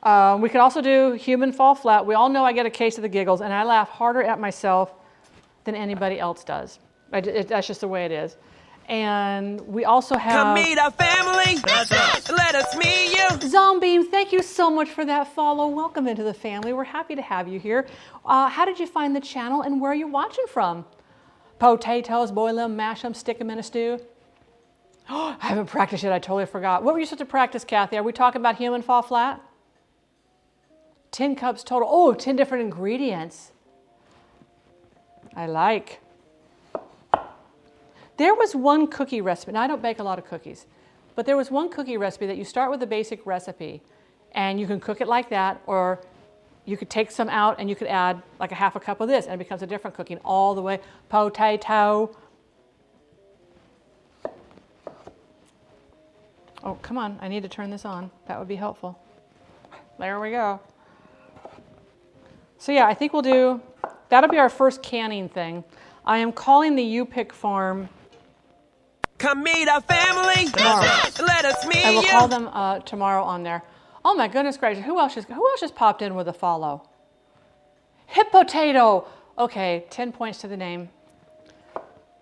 We could also do human fall flat. We all know I get a case of the giggles, and I laugh harder at myself than anybody else does. That's just the way it is. And we also have... Come meet our family. That's us. Let us meet you. Zombeam, thank you so much for that follow. Welcome into the family. We're happy to have you here. How did you find the channel, and where are you watching from? Potatoes, boil them, mash them, stick them in a stew. I haven't practiced yet. I totally forgot. What were you supposed to practice, Kathy? Are we talking about human fall flat? 10 cups total. Oh, 10 different ingredients. I like. There was one cookie recipe. Now, I don't bake a lot of cookies, but there was one cookie recipe that you start with a basic recipe, and you can cook it like that, or you could take some out and you could add like a half a cup of this, and it becomes a different cooking all the way. Potato. Oh, come on. I need to turn this on. That would be helpful. There we go. So yeah, I think that'll be our first canning thing. I am calling the U-Pick farm. Come meet our family. Tomorrow. Let us meet you. I will call them tomorrow on there. Oh my goodness gracious, who else just popped in with a follow? Hip potato. Okay, 10 points to the name.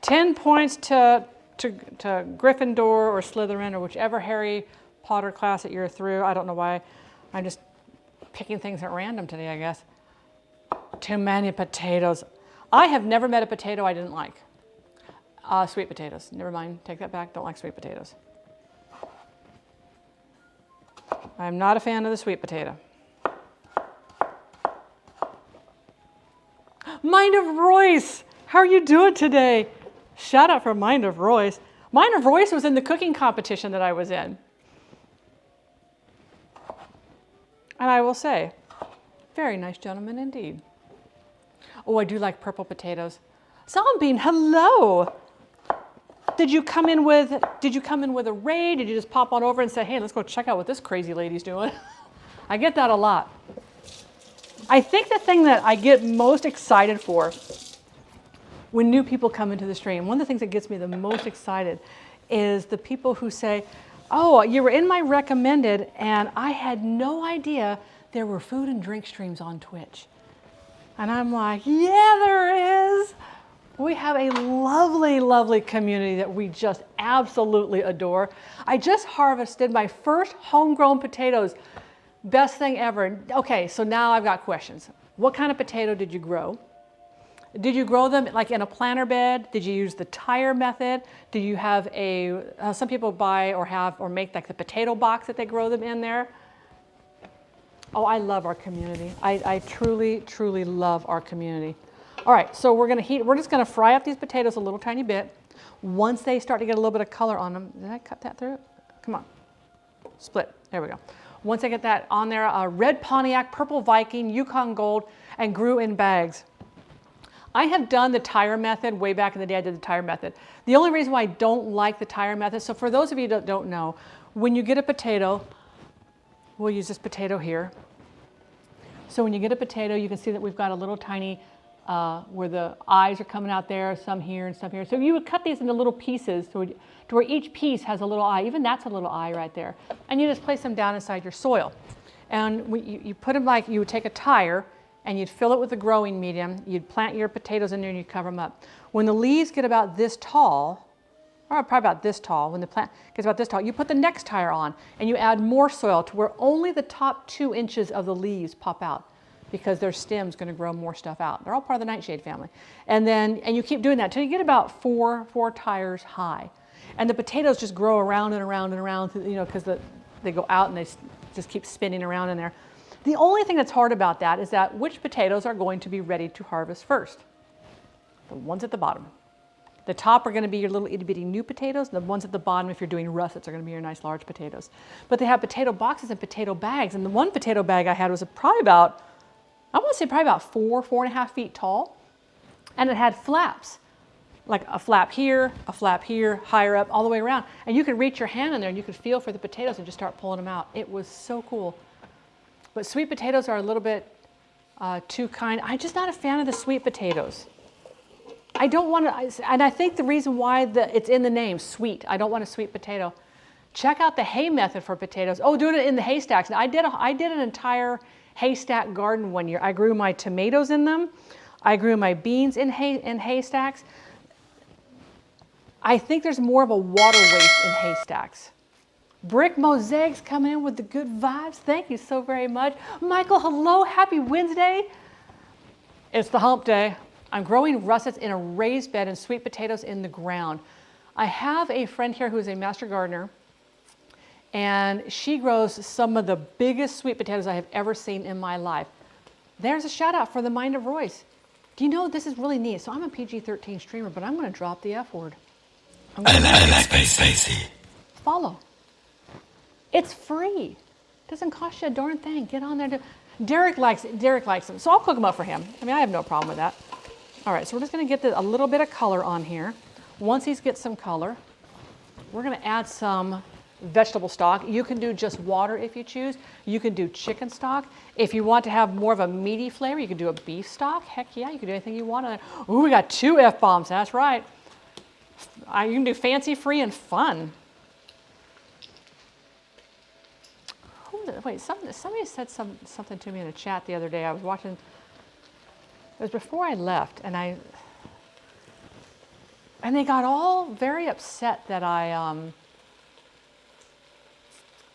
10 points to Gryffindor or Slytherin or whichever Harry Potter class that you're through. I don't know why. I'm just picking things at random today, I guess. Too many potatoes. I have never met a potato I didn't like. Sweet potatoes. Never mind. Take that back. Don't like sweet potatoes. I'm not a fan of the sweet potato. Mind of Royce. How are you doing today? Shout out for Mind of Royce. Mind of Royce was in the cooking competition that I was in. And I will say, very nice gentleman indeed. Oh, I do like purple potatoes. Zombie, hello. Did you come in with a raid? Did you just pop on over and say, hey, let's go check out what this crazy lady's doing? I get that a lot. I think the thing that I get most excited for when new people come into the stream, one of the things that gets me the most excited is the people who say, oh, you were in my recommended and I had no idea there were food and drink streams on Twitch. And I'm like, yeah, there is. We have a lovely, lovely community that we just absolutely adore. I just harvested my first homegrown potatoes. Best thing ever. Okay, so now I've got questions. What kind of potato did you grow? Did you grow them like in a planter bed? Did you use the tire method? Did you have some people buy or make like the potato box that they grow them in there? Oh, I love our community. I truly, truly love our community. All right, so we're just gonna fry up these potatoes a little tiny bit. Once they start to get a little bit of color on them, did I cut that through? Come on, split, there we go. Once I get that on there, red Pontiac, purple Viking, Yukon Gold, and grew in bags. I have done the tire method way back in the day. I did the tire method. The only reason why I don't like the tire method, so for those of you that don't know, when you get a potato, we'll use this potato here. So when you get a potato, you can see that we've got a little tiny, where the eyes are coming out there, some here and some here. So you would cut these into little pieces to where each piece has a little eye. Even that's a little eye right there. And you just place them down inside your soil. And you put them like, you would take a tire and you'd fill it with the growing medium. You'd plant your potatoes in there and you'd cover them up. When the leaves get about this tall, or probably about this tall, when the plant gets about this tall, you put the next tire on and you add more soil to where only the top 2 inches of the leaves pop out, because their stem's going to grow more stuff out. They're all part of the nightshade family. And you keep doing that until you get about four tires high. And the potatoes just grow around and around and around, because they go out and they just keep spinning around in there. The only thing that's hard about that is that which potatoes are going to be ready to harvest first? The ones at the bottom. The top are going to be your little itty bitty new potatoes, and the ones at the bottom, if you're doing russets, are going to be your nice large potatoes. But they have potato boxes and potato bags, and the one potato bag I had was probably about 4.5 feet tall, and it had flaps, like a flap here, higher up, all the way around. And you could reach your hand in there and you could feel for the potatoes and just start pulling them out. It was so cool. But sweet potatoes are a little bit too kind. I'm just not a fan of the sweet potatoes. I don't want to, and I think the reason why it's in the name, sweet, I don't want a sweet potato. Check out the hay method for potatoes. Oh, doing it in the haystacks. I did an entire haystack garden one year. I grew my tomatoes in them. I grew my beans in haystacks. I think there's more of a water waste in haystacks. Brick Mosaics coming in with the good vibes. Thank you so very much. Michael, hello, happy Wednesday. It's the hump day. I'm growing russets in a raised bed and sweet potatoes in the ground. I have a friend here who is a master gardener, and she grows some of the biggest sweet potatoes I have ever seen in my life. There's a shout out for the Mind of Royce. Do you know this is really neat? So I'm a PG-13 streamer, but I'm going to drop the F word. Follow. It's free. Doesn't cost you a darn thing. Get on there. Derek likes them, so I'll cook them up for him. I mean, I have no problem with that. All right, so we're just going to get a little bit of color on here. Once these get some color, we're going to add some vegetable stock. You can do just water if you choose. You can do chicken stock. If you want to have more of a meaty flavor, you can do a beef stock. Heck yeah, you can do anything you want. Ooh, we got 2 F-bombs. That's right. You can do fancy, free, and fun. Wait, somebody said something to me in a chat the other day. I was watching, it was before I left, and they got all very upset that I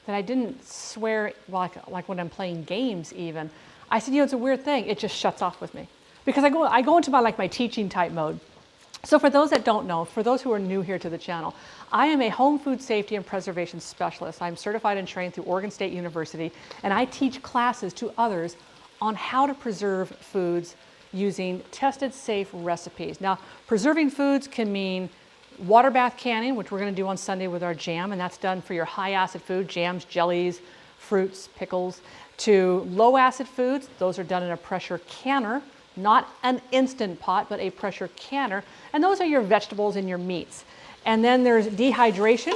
didn't swear like when I'm playing games even. I said, it's a weird thing. It just shuts off with me because I go into my teaching type mode. So for those that don't know, for those who are new here to the channel, I am a home food safety and preservation specialist. I'm certified and trained through Oregon State University, and I teach classes to others on how to preserve foods using tested, safe recipes. Now, preserving foods can mean water bath canning, which we're going to do on Sunday with our jam, and that's done for your high acid food, jams, jellies, fruits, pickles, to low acid foods. Those are done in a pressure canner, not an instant pot, but a pressure canner. And those are your vegetables and your meats. And then there's dehydration,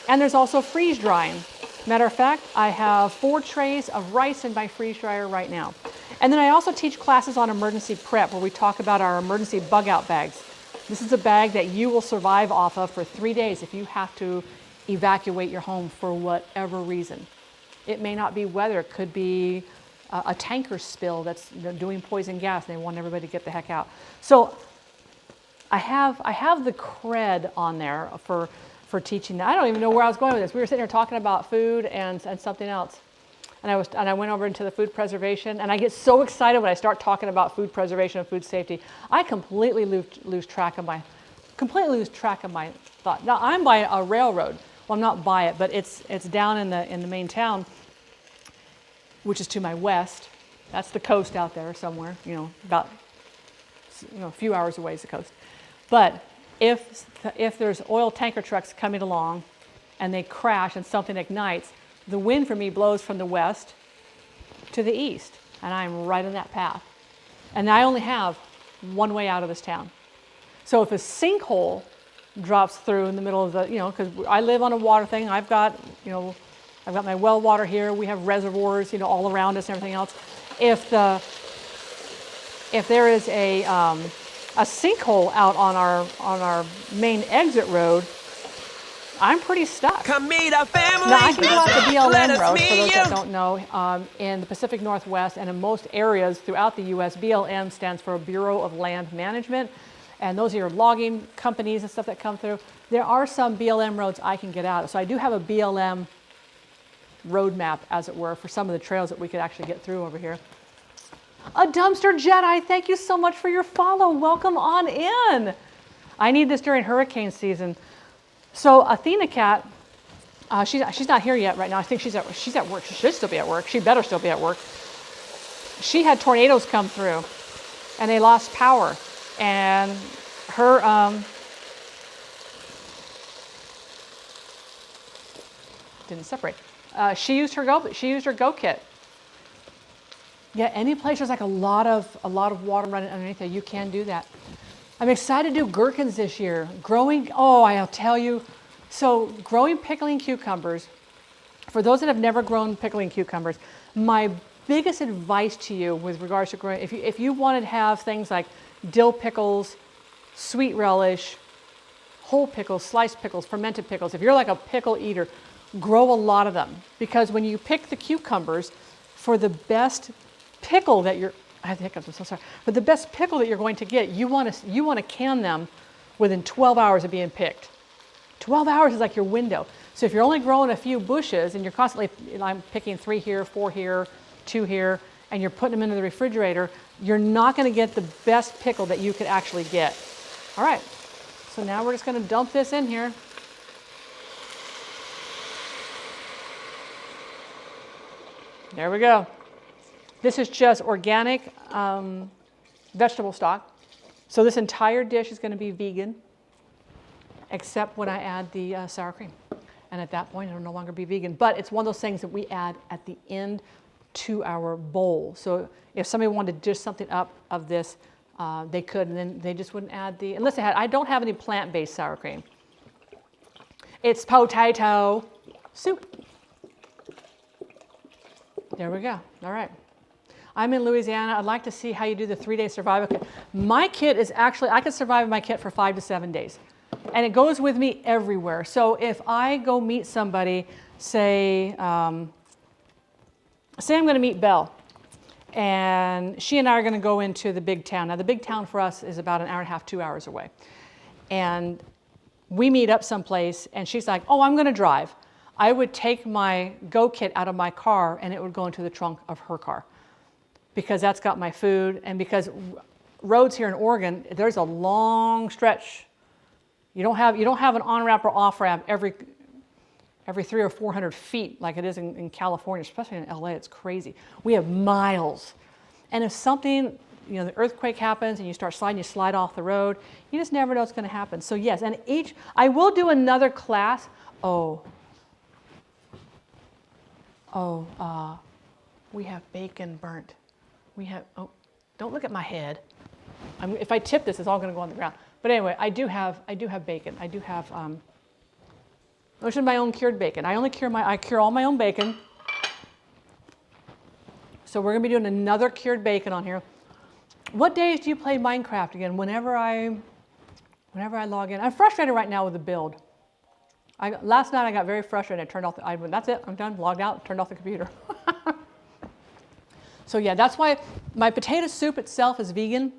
and there's also freeze drying. Matter of fact, I have 4 trays of rice in my freeze dryer right now. And then I also teach classes on emergency prep where we talk about our emergency bug out bags. This is a bag that you will survive off of for 3 days if you have to evacuate your home for whatever reason. It may not be weather, it could be a tanker spill that's doing poison gas and they want everybody to get the heck out. So I have the cred on there for teaching that. I don't even know where I was going with this. We were sitting here talking about food and something else. And I went over into the food preservation, and I get so excited when I start talking about food preservation and food safety. I completely lose track of my thought. Now I'm by a railroad. Well, I'm not by it, but it's down in the main town, which is to my west. That's the coast out there somewhere, about a few hours away is the coast. But if there's oil tanker trucks coming along and they crash and something ignites, the wind for me blows from the west to the east, and I'm right in that path. And I only have one way out of this town. So if a sinkhole drops through in the middle of the, because I live on a water thing, I've got my well water here, we have reservoirs, all around us and everything else. If there is a sinkhole out on our main exit road, I'm pretty stuck. Come meet our family. Now I can go out the Let BLM us road, meet for those you. that don't know, in the Pacific Northwest and in most areas throughout the U.S., BLM stands for Bureau of Land Management, and those are your logging companies and stuff that come through. There are some BLM roads I can get out of, so I do have a BLM roadmap, as it were, for some of the trails that we could actually get through over here. A Dumpster Jedi, thank you so much for your follow. Welcome on in. I need this during hurricane season. So Athena Cat, she's not here yet right now. I think she's at work. She should still be at work. She better still be at work. She had tornadoes come through, and they lost power. And her didn't separate. She used her Go Kit. Yeah, any place there's like a lot of water running underneath there, you can do that. I'm excited to do gherkins this year. I'll tell you. So growing pickling cucumbers, for those that have never grown pickling cucumbers, my biggest advice to you with regards to growing, if you wanted to have things like dill pickles, sweet relish, whole pickles, sliced pickles, fermented pickles, if you're like a pickle eater, grow a lot of them, because when you pick the cucumbers for the best pickle that you're, I have hiccups, I'm so sorry, but the best pickle that you're going to get, you want to can them within 12 hours of being picked. 12 hours is like your window. So if you're only growing a few bushes and you're constantly, I'm picking 3 here, 4 here, 2 here, and you're putting them into the refrigerator, you're not going to get the best pickle that you could actually get. All right, so now we're just going to dump this in here. There we go. This is just organic vegetable stock. So this entire dish is going to be vegan, except when I add the sour cream. And at that point, it'll no longer be vegan. But it's one of those things that we add at the end to our bowl. So if somebody wanted to dish something up of this, they could, and then they just wouldn't add the, unless they had, I don't have any plant-based sour cream. It's potato soup. There we go. All right. I'm in Louisiana. I'd like to see how you do the 3-day survival kit. My kit is actually, I can survive my kit for 5 to 7 days. And it goes with me everywhere. So if I go meet somebody, say I'm going to meet Belle, and she and I are going to go into the big town. Now the big town for us is about 1.5 hours, 2 hours away. And we meet up someplace, and she's like, oh, I'm going to drive. I would take my Go kit out of my car, and it would go into the trunk of her car, because that's got my food, and because roads here in Oregon, there's a long stretch. You don't have an on-ramp or off-ramp every 300 or 400 feet like it is in California, especially in LA. It's crazy. We have miles. And if something, the earthquake happens and you start sliding, you slide off the road, you just never know what's going to happen. So yes, and I will do another class. We have bacon burnt. Don't look at my head. If I tip this, it's all going to go on the ground. But anyway, I do have bacon. I do have, this is my own cured bacon. I cure all my own bacon. So we're going to be doing another cured bacon on here. What days do you play Minecraft again? Whenever I log in. I'm frustrated right now with the build. Last night I got very frustrated. I turned off that's it. I'm done. Logged out. Turned off the computer. So yeah, that's why my potato soup itself is vegan.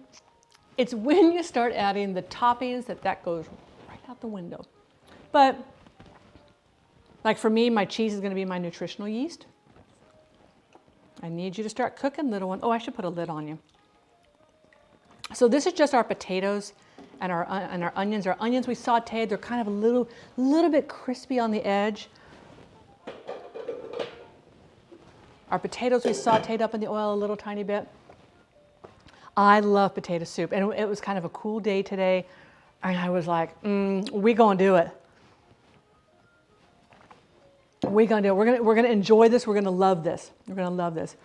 It's when you start adding the toppings that goes right out the window. But like for me, my cheese is going to be my nutritional yeast. I need you to start cooking, little one. Oh, I should put a lid on you. So this is just our potatoes and our onions. Our onions we sauteed. They're kind of a little bit crispy on the edge. Our potatoes we sauteed up in the oil a little tiny bit. I love potato soup, and it was kind of a cool day today, and I was like, we gonna do it. We're gonna enjoy this. We're gonna love this. We're gonna love this.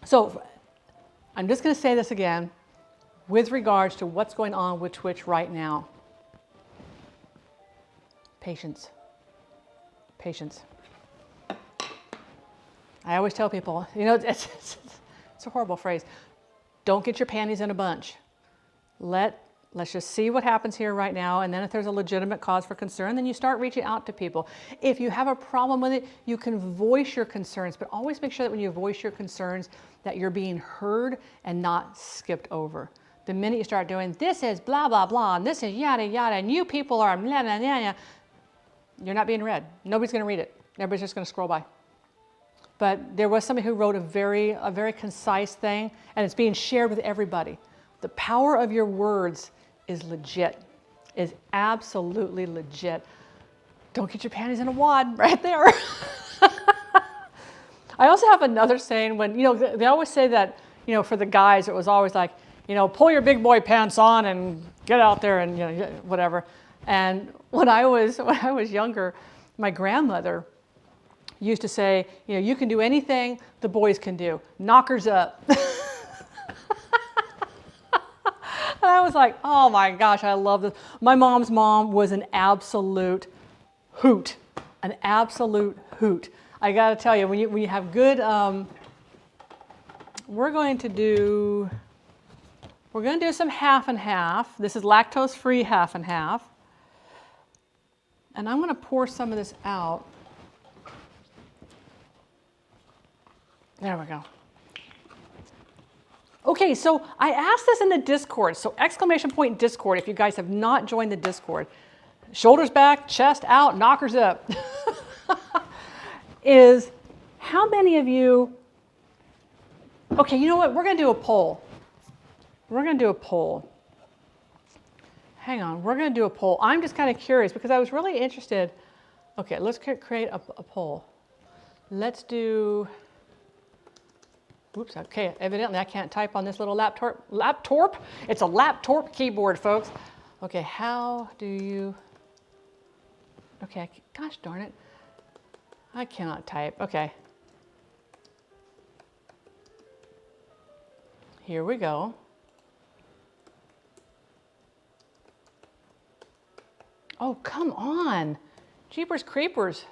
So I'm just gonna say this again with regards to what's going on with Twitch right now. Patience. Patience. I always tell people, it's a horrible phrase. Don't get your panties in a bunch. Let's just see what happens here right now, and then if there's a legitimate cause for concern, then you start reaching out to people. If you have a problem with it, you can voice your concerns, but always make sure that when you voice your concerns that you're being heard and not skipped over. The minute you start doing, this is blah, blah, blah, and this is yada, yada, and you people are blah, blah, blah, blah, you're not being read. Nobody's going to read it. Everybody's just going to scroll by. But there was somebody who wrote a very concise thing, and it's being shared with everybody. The power of your words is legit, is absolutely legit. Don't get your panties in a wad right there. I also have another saying when, they always say that, for the guys, it was always like, pull your big boy pants on and get out there and, whatever. And when I was younger, my grandmother used to say, you can do anything the boys can do. Knockers up. And I was like, oh my gosh, I love this. My mom's mom was an absolute hoot. An absolute hoot. I gotta tell you, when you have good, we're going to do some half and half. This is lactose-free half and half. And I'm gonna pour some of this out. There we go. Okay, so I asked this in the Discord, so exclamation point Discord if you guys have not joined the Discord. Shoulders back, chest out, knockers up. Is how many of you, okay, you know what, we're gonna do a poll. We're gonna do a poll. Hang on, we're gonna do a poll. I'm just kind of curious because I was really interested. Okay, let's create a poll. Let's do, oops, okay, evidently I can't type on this little laptop. It's a laptop keyboard, folks. Okay, how do you, okay, gosh darn it. I cannot type, okay. Here we go. Oh, come on. Jeepers creepers.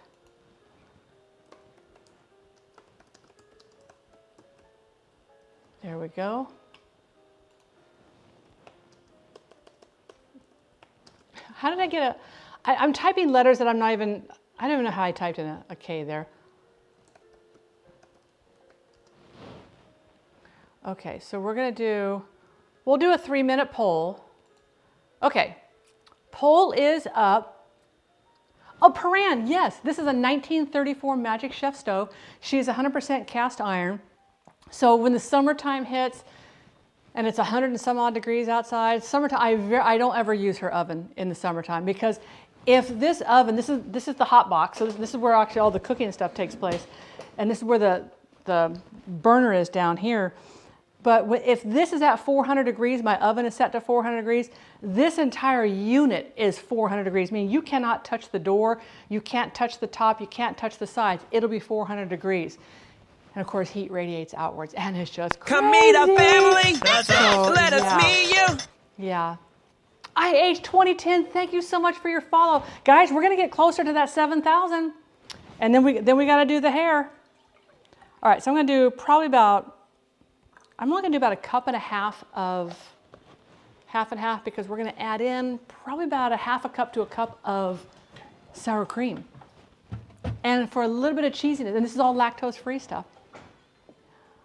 There we go. How did I get I'm typing letters that I'm not even, I don't even know how I typed in a K there. Okay, so we're gonna do, we'll do a 3-minute poll. Okay, poll is up. Oh, Paran, yes, this is a 1934 Magic Chef stove. She's 100% cast iron. So when the summertime hits and it's 100 and some odd degrees outside, summertime, I don't ever use her oven in the summertime because if this oven, this is the hot box, so this is where actually all the cooking stuff takes place, and this is where the burner is down here. But if this is at 400 degrees, my oven is set to 400 degrees, this entire unit is 400 degrees, meaning you cannot touch the door, you can't touch the top, you can't touch the sides. It'll be 400 degrees. And of course, heat radiates outwards, and it's just crazy. Come meet our family. So, Let us meet you. Yeah. IH 2010, thank you so much for your follow. Guys, we're going to get closer to that 7,000, and then we got to do the hair. All right, so I'm going to do probably about, I'm only going to do about 1.5 cups of half and half because we're going to add in probably about 1/2 cup to 1 cup of sour cream. And for a little bit of cheesiness, and this is all lactose-free stuff.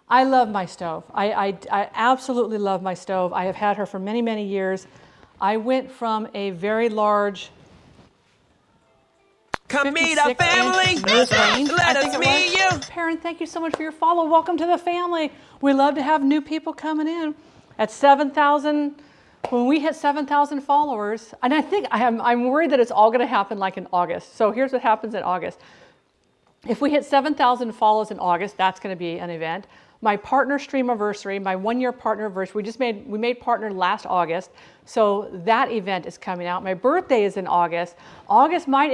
I love my stove. I absolutely love my stove. I have had her for many, many years. I went from a very large Come meet our family. Let us meet you. Perrin, thank you so much for your follow. Welcome to the family. We love to have new people coming in. At 7,000, when we hit 7,000 followers, and I think I'm worried that it's all going to happen like in August. So here's what happens in August. If we hit 7,000 follows in August, that's going to be an event. My partner stream anniversary, my 1-year partner anniversary, we made partner last August. So that event is coming out. My birthday is in August. August might